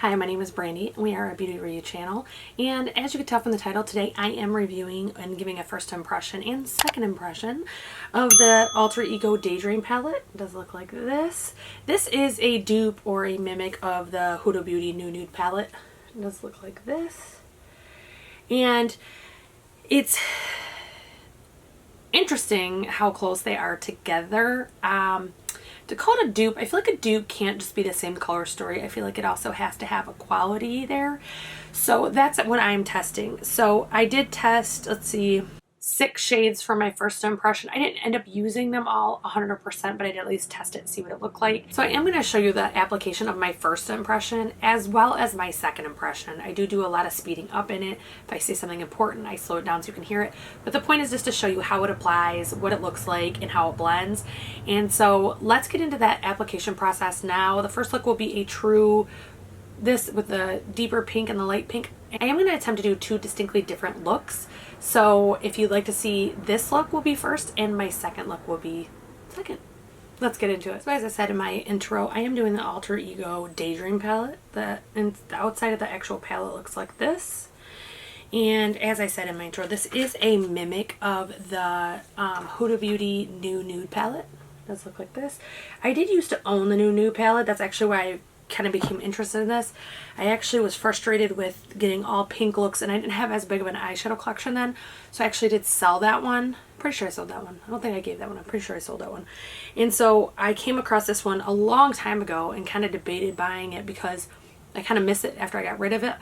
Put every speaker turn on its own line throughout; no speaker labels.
Hi, my name is Brandy, and we are a beauty review channel. And as you can tell from the title, today I am reviewing and giving a first impression and second impression of the Alter Ego Daydream Palette. It does look like this. This is a dupe or a mimic of the Huda Beauty New Nude palette. It does look like this. And it's interesting how close they are together. To call it a dupe, I feel like a dupe can't just be the same color story. I feel like it also has to have a quality there. So that's what I'm testing. So I did test, let's see, 6 shades for my first impression. I didn't end up using them all 100%, but I did at least test it and see what it looked like. So I am going to show you the application of my first impression as well as my second impression. I do a lot of speeding up in it. If I say something important, I slow it down so you can hear it. But the point is just to show you how it applies, what it looks like, and how it blends. And so let's get into that application process now. The first look will be a true, this with the deeper pink and the light pink. I am going to attempt to do 2 distinctly different looks. So if you'd like to see, this look will be first and my second look will be second. Let's get into it. So as I said in my intro, I am doing the Alter Ego Daydream palette. And the outside of the actual palette looks like this. And as I said in my intro, this is a mimic of the Huda Beauty New Nude palette. It does look like this. I did used to own the New Nude palette. That's actually why I kind of became interested in this. I actually was frustrated with getting all pink looks, and I didn't have as big of an eyeshadow collection then, so I actually did sell that one. Pretty sure I sold that one. I don't think I gave that one. I'm pretty sure I sold that one. And so I came across this one a long time ago and kind of debated buying it because I kind of miss it after I got rid of it,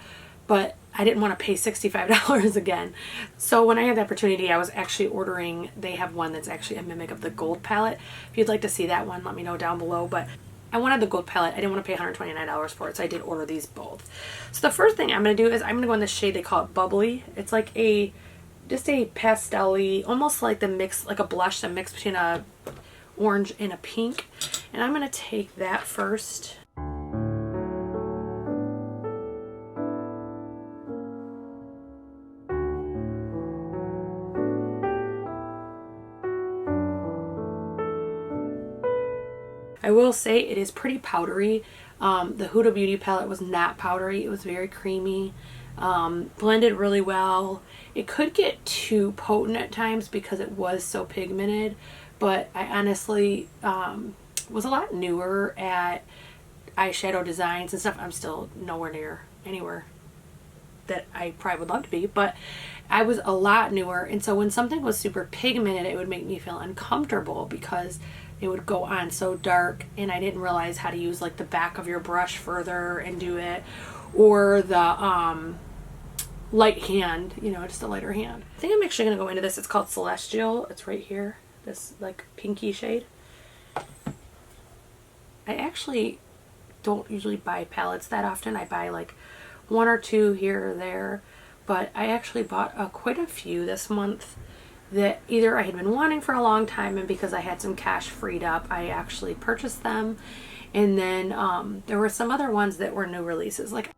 but I didn't want to pay $65 again. So when I had the opportunity, I was actually ordering, they have one that's actually a mimic of the gold palette. If you'd like to see that one, let me know down below. But I wanted the gold palette. I didn't want to pay $129 for it, so I did order these both. So the first thing I'm going to do is I'm going to go in this shade, they call it Bubbly. It's like just a pastel-y, almost like the mix, like a blush, the mix between a orange and a pink. And I'm going to take that first. I will say it is pretty powdery. The Huda Beauty palette was not powdery. It was very creamy. Blended really well. It could get too potent at times because it was so pigmented, but I honestly was a lot newer at eyeshadow designs and stuff. I'm still nowhere near anywhere that I probably would love to be, but I was a lot newer, and so when something was super pigmented, it would make me feel uncomfortable because it would go on so dark, and I didn't realize how to use like the back of your brush further and do it, or the light hand, you know, just a lighter hand. I think I'm actually going to go into this. It's called Celestial. It's right here, this like pinky shade. I actually don't usually buy palettes that often. I buy like 1 or 2 here or there, but I actually bought quite a few this month that either I had been wanting for a long time, and because I had some cash freed up, I actually purchased them. And then there were some other ones that were new releases. Like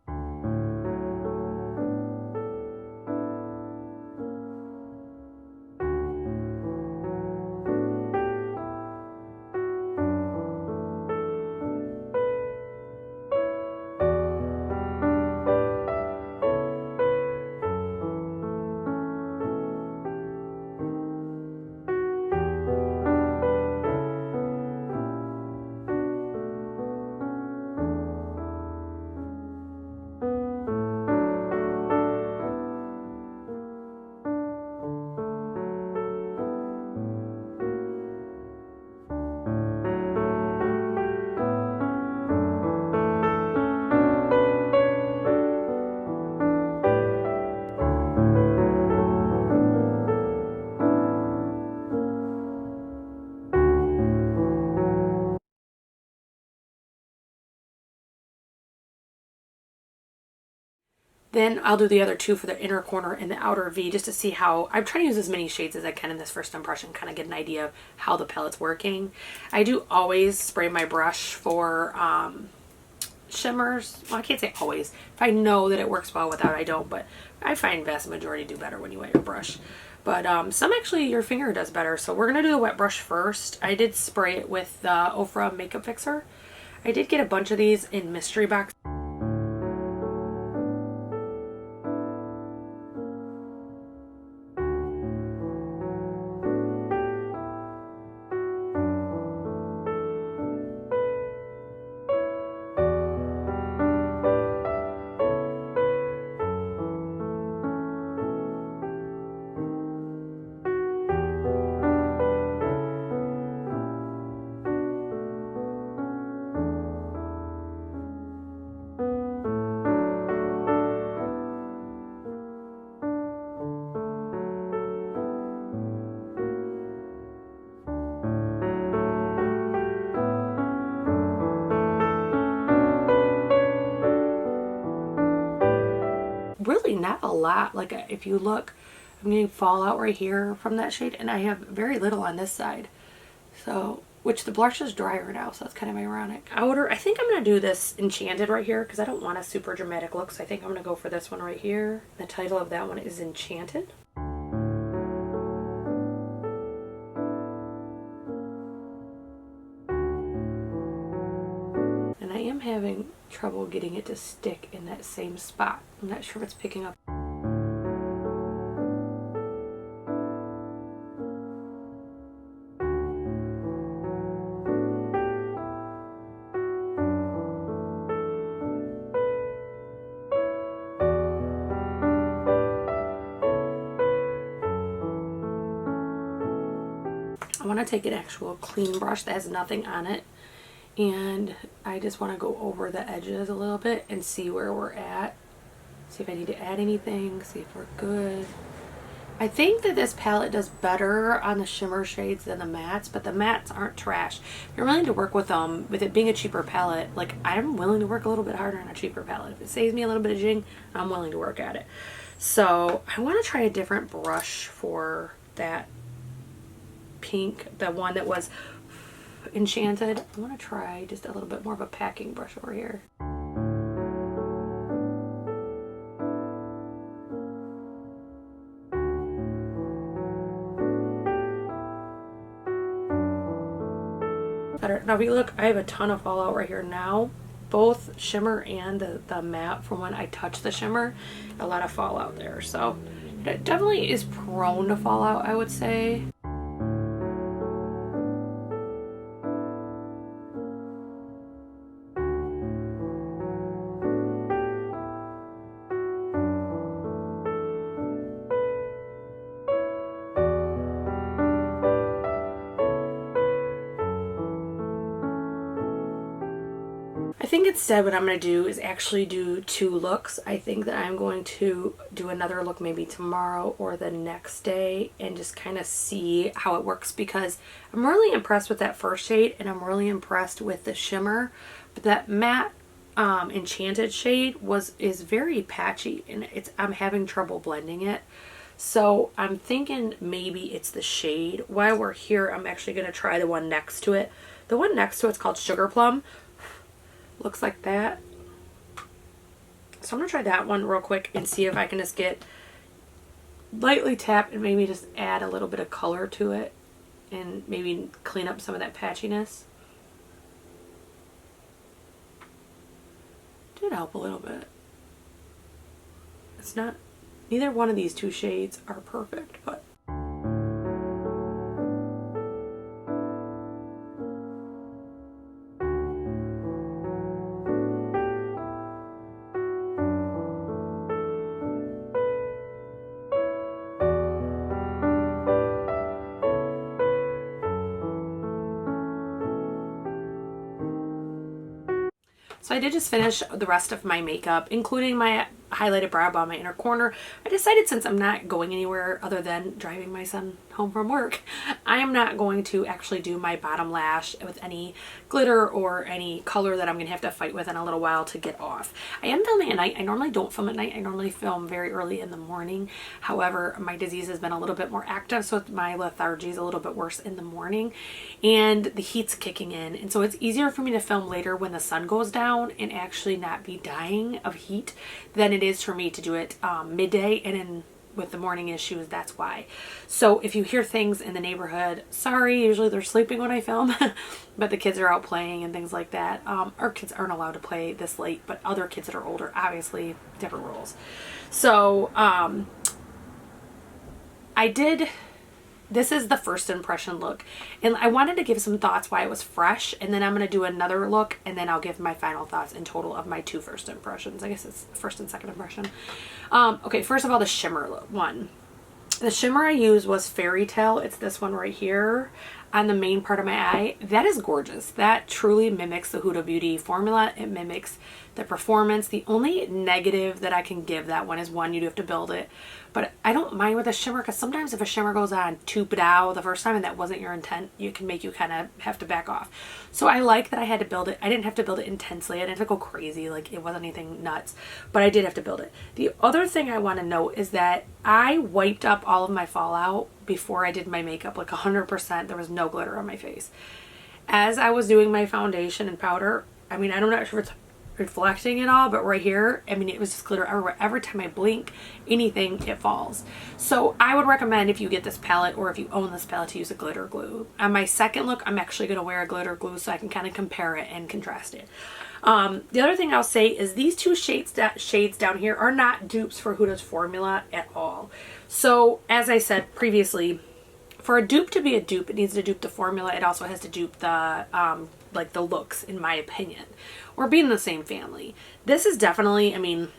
then I'll do the other 2 for the inner corner and the outer V, just to see how, I'm trying to use as many shades as I can in this first impression, kind of get an idea of how the palette's working. I do always spray my brush for shimmers. Well, I can't say always. If I know that it works well without, I don't, but I find vast majority do better when you wet your brush. But some actually your finger does better. So we're going to do the wet brush first. I did spray it with the Ofra Makeup Fixer. I did get a bunch of these in mystery box. really not a lot. Like if you look, I'm getting fallout right here from that shade, and I have very little on this side. So, which the blush is drier now, so that's kind of ironic. Outer, I think I'm going to do this Enchanted right here because I don't want a super dramatic look, so I think I'm going to go for this one right here. The title of that one is Enchanted. And I am having trouble getting it to stick in that same spot. I'm not sure if it's picking up. I want to take an actual clean brush that has nothing on it, and I just want to go over the edges a little bit and see where we're at. See if I need to add anything, see if we're good. I think that this palette does better on the shimmer shades than the mattes, but the mattes aren't trash. If you're willing to work with them, with it being a cheaper palette, like I'm willing to work a little bit harder on a cheaper palette. If it saves me a little bit of jing, I'm willing to work at it. So I want to try a different brush for that pink, the one that was Enchanted. I want to try just a little bit more of a packing brush over here. Better. Now if you look, I have a ton of fallout right here now, both shimmer and the matte from when I touched the shimmer. A lot of fallout there, so it definitely is prone to fallout, I would say. I think instead what I'm going to do is actually do 2 looks. I think that I'm going to do another look maybe tomorrow or the next day and just kind of see how it works, because I'm really impressed with that first shade and I'm really impressed with the shimmer, but that matte Enchanted shade is very patchy and I'm having trouble blending it. So I'm thinking maybe it's the shade. While we're here, I'm actually going to try the one next to it. The one next to it's called Sugar Plum. Looks like that. So I'm going to try that one real quick and see if I can just get lightly tap and maybe just add a little bit of color to it and maybe clean up some of that patchiness. Did help a little bit. It's not, neither one of these 2 shades are perfect, but so I did just finish the rest of my makeup, including my highlighted brow bone, my inner corner. I decided, since I'm not going anywhere other than driving my son home from work, I am not going to actually do my bottom lash with any glitter or any color that I'm going to have to fight with in a little while to get off. I am filming at night. I normally don't film at night. I normally film very early in the morning. However, my disease has been a little bit more active, so my lethargy is a little bit worse in the morning and the heat's kicking in. And so it's easier for me to film later when the sun goes down and actually not be dying of heat than it is for me to do it midday, and then with the morning issues, that's why. So if you hear things in the neighborhood, sorry, usually they're sleeping when I film, but the kids are out playing and things like that. Our kids aren't allowed to play this late, but other kids that are older, obviously different rules. So this is the first impression look, and I wanted to give some thoughts why it was fresh, and then I'm going to do another look, and then I'll give my final thoughts in total of my 2 first impressions. I guess it's first and second impression. Okay, first of all, the shimmer one. The shimmer I used was Fairy Tale. It's this one right here. on the main part of my eye, that is gorgeous. That truly mimics the Huda Beauty formula. It mimics the performance. The only negative that I can give that one is, one, you do have to build it. But I don't mind with a shimmer, because sometimes if a shimmer goes on too dow the first time and that wasn't your intent, you can make you kind of have to back off. So I like that I had to build it. I didn't have to build it intensely. I didn't have to go crazy. Like, it wasn't anything nuts, but I did have to build it. The other thing I want to note is that I wiped up all of my fallout before I did my makeup, like 100%. There was no glitter on my face. As I was doing my foundation and powder, I mean, I'm not sure if it's reflecting it all, but right here, I mean, it was just glitter everywhere. Every time I blink anything, it falls. So I would recommend, if you get this palette or if you own this palette, to use a glitter glue. On my second look, I'm actually going to wear a glitter glue so I can kind of compare it and contrast it. The other thing I'll say is these two shades down here are not dupes for Huda's formula at all. So as I said previously, for a dupe to be a dupe, it needs to dupe the formula. It also has to dupe the like the looks, in my opinion, or be in the same family. This is definitely, I mean,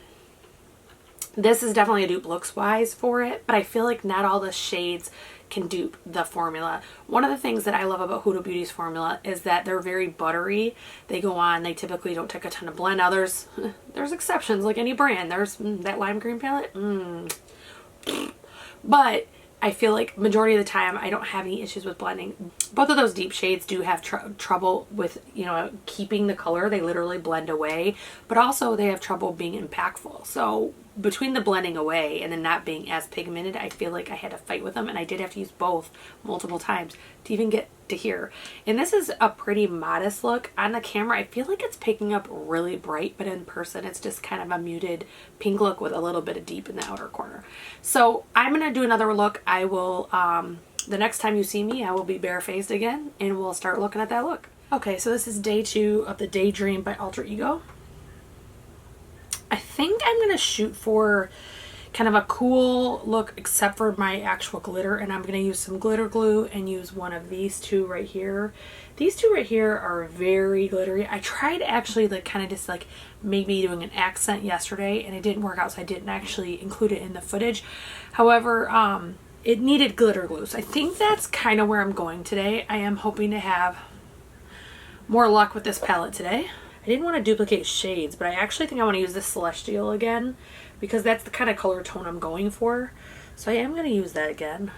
this is definitely a dupe looks wise for it, but I feel like not all the shades can dupe the formula. One of the things that I love about Huda Beauty's formula is that they're very buttery. They go on, they typically don't take a ton of blend. Now there's exceptions, like any brand. There's that lime green palette, but I feel like majority of the time I don't have any issues with blending. Both of those deep shades do have trouble with, you know, keeping the color. They literally blend away, but also they have trouble being impactful. So between the blending away and then not being as pigmented, I feel like I had to fight with them, and I did have to use both multiple times to even get to here. And this is a pretty modest look. On the camera, I feel like it's picking up really bright, but in person it's just kind of a muted pink look with a little bit of deep in the outer corner. So I'm gonna do another look. I will the next time you see me, I will be barefaced again, and we'll start looking at that look. Okay, so this is day 2 of the Daydream by Alter Ego. I think I'm gonna shoot for kind of a cool look except for my actual glitter, and I'm gonna use some glitter glue and use one of these two right here. These two right here are very glittery. I tried actually like kind of just like maybe doing an accent yesterday, and it didn't work out, so I didn't actually include it in the footage. However, it needed glitter glue, so I think that's kind of where I'm going today. I am hoping to have more luck with this palette today. I didn't want to duplicate shades, but I actually think I want to use this Celestial again, because that's the kind of color tone I'm going for. So I am going to use that again.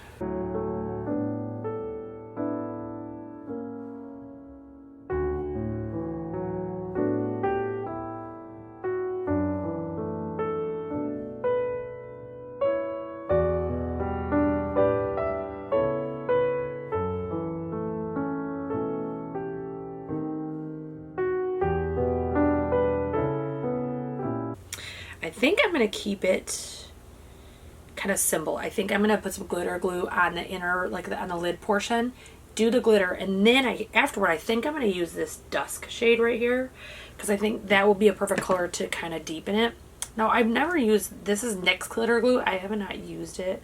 I think I'm going to keep it kind of simple. I think I'm going to put some glitter glue on the inner, like on the lid portion, do the glitter, and then afterward I think I'm going to use this dusk shade right here, because I think that will be a perfect color to kind of deepen it. Now I've never used, this is NYX glitter glue. I have not used it.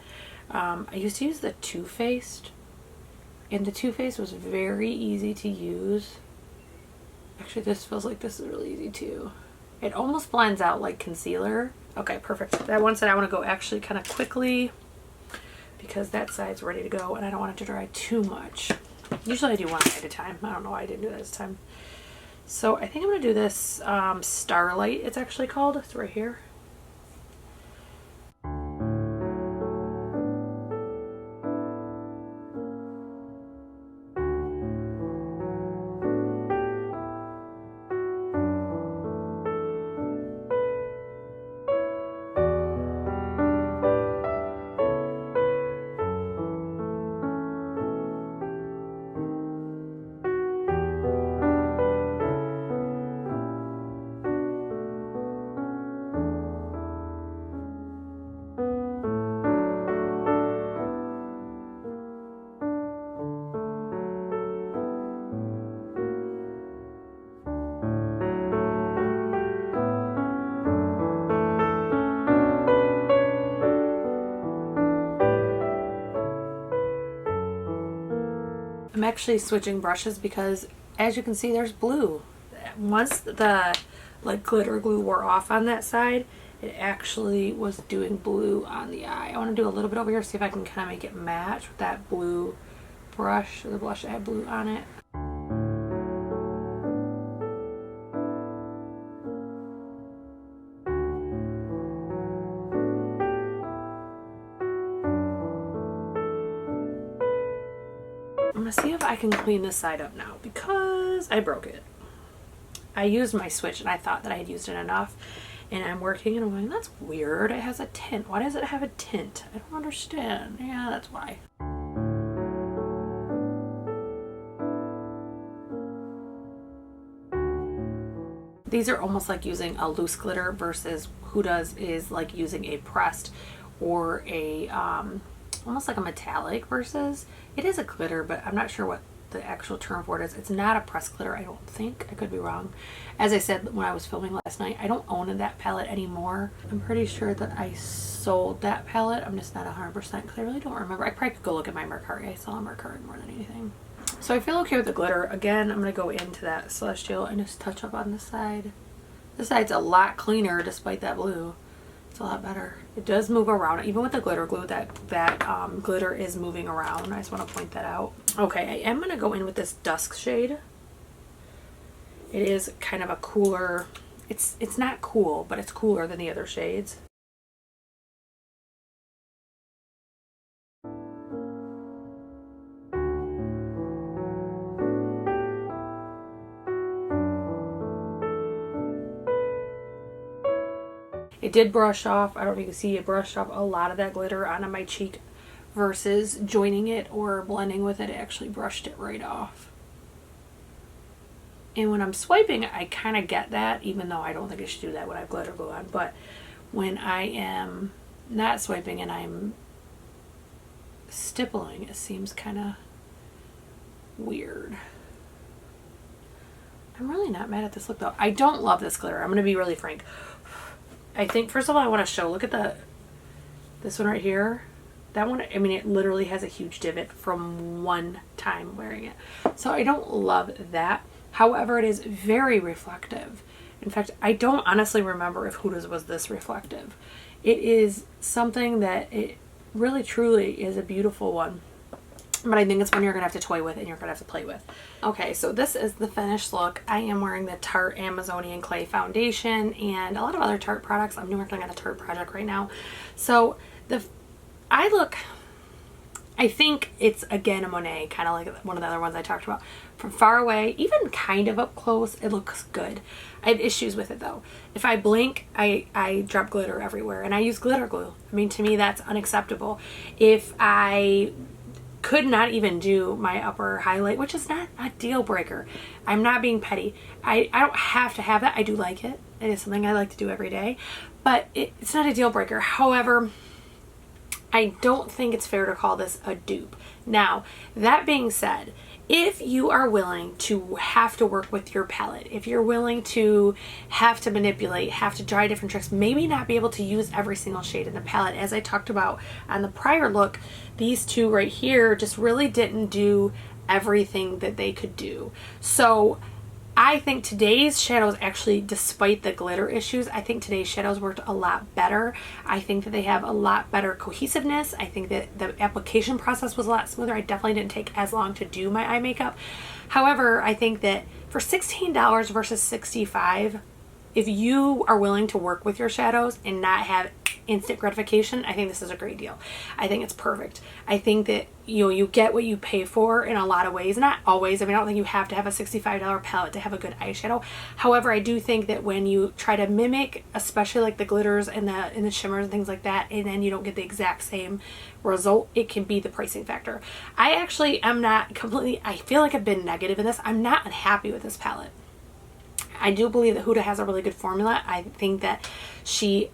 I used to use the Too Faced, and the Too Faced was very easy to use. Actually, this feels like this is really easy too. It almost blends out like concealer. Okay, perfect. That one side I want to go actually kind of quickly, because that side's ready to go and I don't want it to dry too much. Usually I do one at a time. I don't know why I didn't do that this time. So I think I'm going to do this Starlight, it's actually called. It's right here. I'm actually switching brushes because, as you can see, there's blue. Once the like glitter glue wore off on that side, it actually was doing blue on the eye. I want to do a little bit over here, see if I can kind of make it match with that blue brush, or the blush that had blue on it. I'm gonna see if I can clean this side up now because I broke it. I used my switch and I thought that I had used it enough, and I'm working and I'm going, that's weird. It has a tint. Why does it have a tint? I don't understand. Yeah, that's why. These are almost like using a loose glitter versus Huda's is like using a pressed or a almost like a metallic versus it is a glitter, but I'm not sure what the actual term for it is. It's not a pressed glitter, I don't think. I could be wrong. As I said when I was filming last night, I don't own that palette anymore. I'm pretty sure that I sold that palette. I'm just not 100% because I really don't remember. I probably could go look at my Mercari. I saw a Mercari more than anything. So I feel okay with the glitter. Again, I'm going to go into that Celestial and just touch up on this side. This side's a lot cleaner despite that blue. It's a lot better. It does move around. Even with the glitter glue, that glitter is moving around. I just want to point that out. Okay, I am going to go in with this Dusk shade. It is kind of a cooler, it's not cool, but it's cooler than the other shades. It did brush off. I don't know if you can see it brushed off a lot of that glitter onto my cheek versus joining it or blending with it. It actually brushed it right off. And when I'm swiping, I kind of get that, even though I don't think I should do that when I have glitter glue on. But when I am not swiping and I'm stippling, it seems kind of weird. I'm really not mad at this look though. I don't love this glitter. I'm going to be really frank. I think, first of all, I want to show, look at this one right here. That one, I mean, it literally has a huge divot from one time wearing it. So I don't love that. However, it is very reflective. In fact, I don't honestly remember if Huda's was this reflective. It is something that it really truly is a beautiful one. But I think it's one you're going to have to toy with and you're going to have to play with. Okay, so this is the finished look. I am wearing the Tarte Amazonian Clay Foundation and a lot of other Tarte products. I'm working on a Tarte project right now. So I think it's again a Monet, kind of like one of the other ones I talked about. From far away, even kind of up close, it looks good. I have issues with it though. If I blink, I drop glitter everywhere and I use glitter glue. I mean, to me that's unacceptable. If I could not even do my upper highlight, which is not a deal breaker. I'm not being petty. I don't have to have that. I do like it. It is something I like to do every day, but it's not a deal breaker. However, I don't think it's fair to call this a dupe. Now, that being said, if you are willing to have to work with your palette, if you're willing to have to manipulate, have to try different tricks, maybe not be able to use every single shade in the palette, as I talked about on the prior look, these two right here just really didn't do everything that they could do. So I think today's shadows actually, despite the glitter issues, I think today's shadows worked a lot better. I think that they have a lot better cohesiveness. I think that the application process was a lot smoother. I definitely didn't take as long to do my eye makeup. However, I think that for $16 versus $65, if you are willing to work with your shadows and not have instant gratification, I think this is a great deal. I think it's perfect. I think that you get what you pay for in a lot of ways. Not always. I mean, I don't think you have to have a $65 palette to have a good eyeshadow. However, I do think that when you try to mimic, especially like the glitters and the shimmers and things like that, and then you don't get the exact same result, it can be the pricing factor. I actually am not completely, I feel like I've been negative in this. I'm not unhappy with this palette. I do believe that Huda has a really good formula. I think that she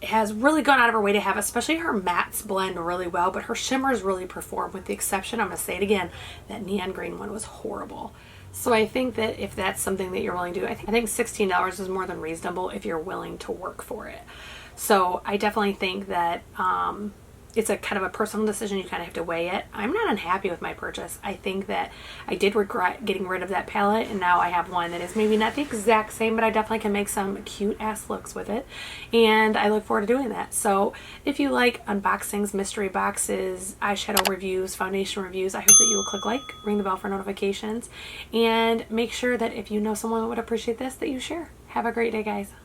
has really gone out of her way to have, especially her mattes blend really well, but her shimmers really perform, with the exception, I'm going to say it again, that neon green one was horrible. So I think that if that's something that you're willing to do, I think $16 is more than reasonable if you're willing to work for it. So I definitely think that it's a kind of a personal decision. You kind of have to weigh it. I'm not unhappy with my purchase. I think that I did regret getting rid of that palette, and now I have one that is maybe not the exact same, but I definitely can make some cute ass looks with it, and I look forward to doing that. So if you like unboxings, mystery boxes, eyeshadow reviews, foundation reviews, I hope that you will click like, ring the bell for notifications, and make sure that if you know someone that would appreciate this, that you share. Have a great day, guys.